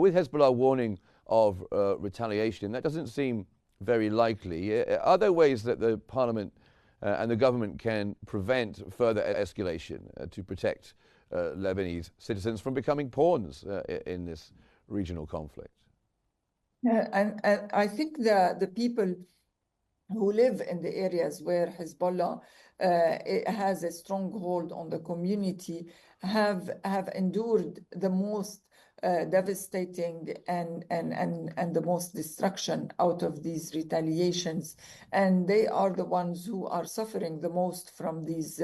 with Hezbollah warning of retaliation, that doesn't seem very likely. Are there ways that the Parliament and the government can prevent further escalation to protect Lebanese citizens from becoming pawns in this regional conflict? And I think the people who live in the areas where Hezbollah it has a stronghold on the community have endured the most devastating and the most destruction out of these retaliations, and they are the ones who are suffering the most from these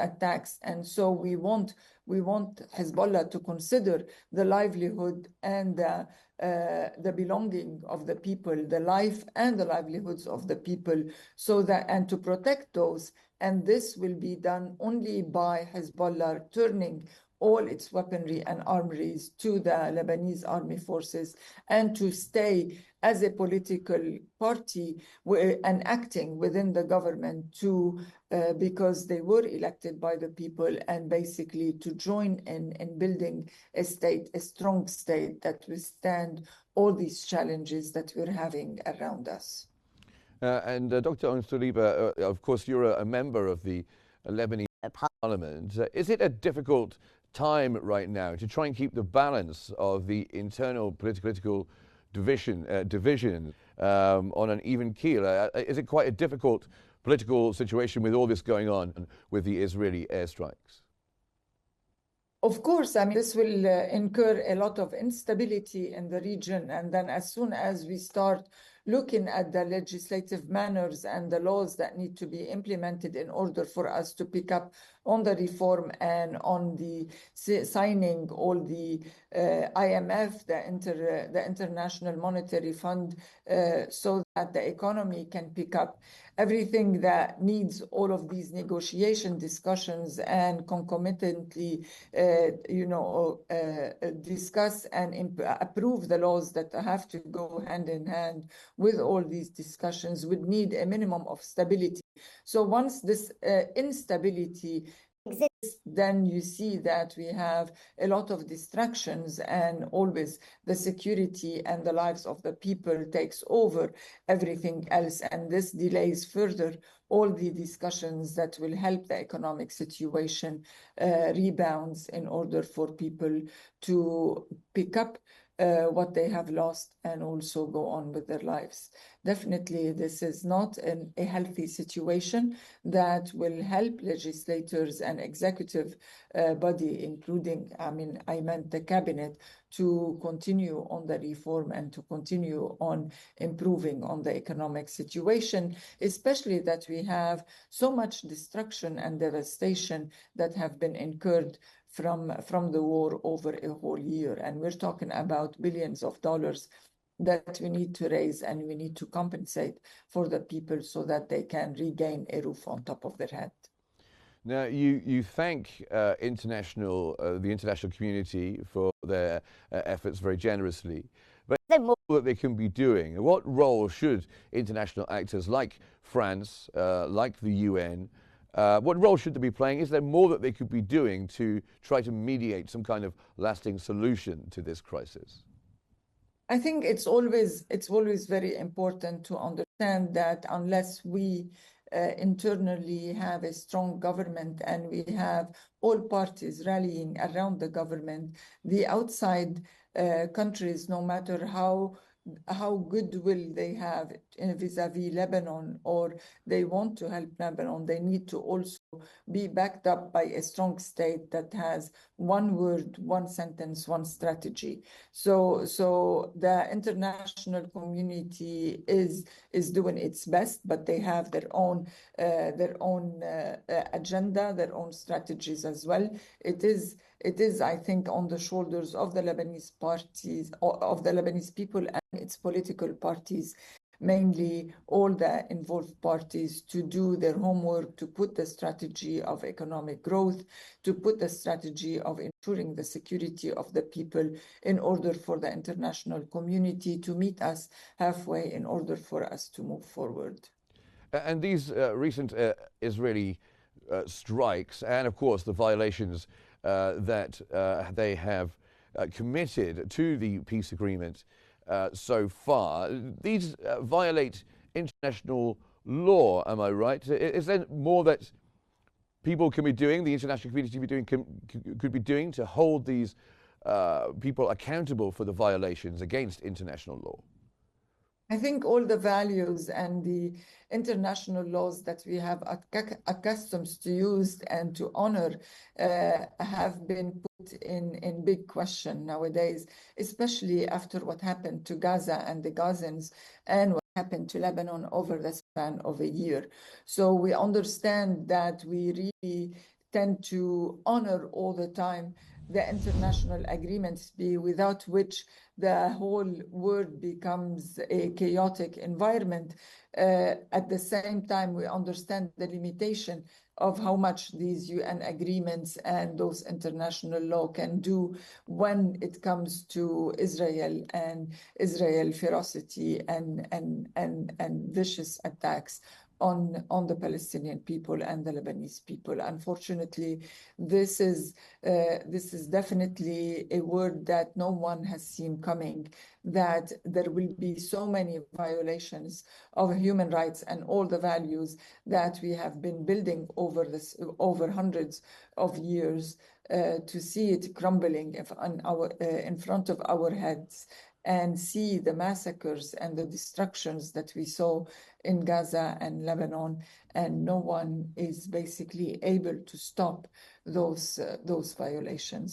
attacks. And so we want Hezbollah to consider the livelihood and the belonging of the people, the life and the livelihoods of the people, so that, and to protect those. And this will be done only by Hezbollah turning all its weaponry and armories to the Lebanese army forces, and to stay as a political party and acting within the government because they were elected by the people, and basically to join in building a state, a strong state that withstand all these challenges that we're having around us. Dr. Onsaliba, of course, you're a member of the Lebanese Parliament. Is it a difficult time right now to try and keep the balance of the internal political division on an even keel? Is it quite a difficult political situation with all this going on with the Israeli airstrikes? Of course, I mean, this will incur a lot of instability in the region. And then as soon as we start looking at the legislative manners and the laws that need to be implemented in order for us to pick up on the reform and on the signing all the IMF, the International Monetary Fund, so that the economy can pick up, everything that needs all of these negotiation discussions and concomitantly, discuss and approve the laws that have to go hand in hand with all these discussions, would need a minimum of stability. So once this instability exists, then you see that we have a lot of distractions, and always the security and the lives of the people takes over everything else. And this delays further all the discussions that will help the economic situation rebounds in order for people to pick up what they have lost and also go on with their lives. Definitely, this is not a healthy situation that will help legislators and executive body, including, I meant the cabinet, to continue on the reform and to continue on improving on the economic situation, especially that we have so much destruction and devastation that have been incurred from the war over a whole year. And we're talking about billions of dollars that we need to raise, and we need to compensate for the people so that they can regain a roof on top of their head. Now, you thank the international community for their efforts very generously, but is there more that they can be doing? What role should international actors like France, like the UN, what role should they be playing? Is there more that they could be doing to try to mediate some kind of lasting solution to this crisis? I think it's always very important to understand that unless we internally have a strong government and we have all parties rallying around the government, the outside countries, no matter how goodwill they have vis-a-vis Lebanon, or they want to help Lebanon, they need to also be backed up by a strong state that has one word, one sentence, one strategy. So the international community is doing its best, but they have their own agenda, their own strategies as well. It is, I think, on the shoulders of the Lebanese parties, of the Lebanese people and its political parties, mainly all the involved parties, to do their homework, to put the strategy of economic growth, to put the strategy of ensuring the security of the people, in order for the international community to meet us halfway in order for us to move forward. And these recent Israeli strikes, and of course the violations that they have committed to the peace agreement so far. These violate international law, am I right? Is there more that people can be doing, the international community could be doing to hold these people accountable for the violations against international law? I think all the values and the international laws that we have accustomed to use and to honor have been put in big question nowadays, especially after what happened to Gaza and the Gazans and what happened to Lebanon over the span of a year. So we understand that we really tend to honor all the time the international agreements, without which the whole world becomes a chaotic environment. At the same time, we understand the limitation of how much these UN agreements and those international law can do when it comes to Israel and Israel ferocity and vicious attacks on the Palestinian people and the Lebanese people. Unfortunately, this is definitely a word that no one has seen coming, that there will be so many violations of human rights and all the values that we have been building over hundreds of years, to see it crumbling in front of our heads, and see the massacres and the destructions that we saw in Gaza and Lebanon, and no one is basically able to stop those violations.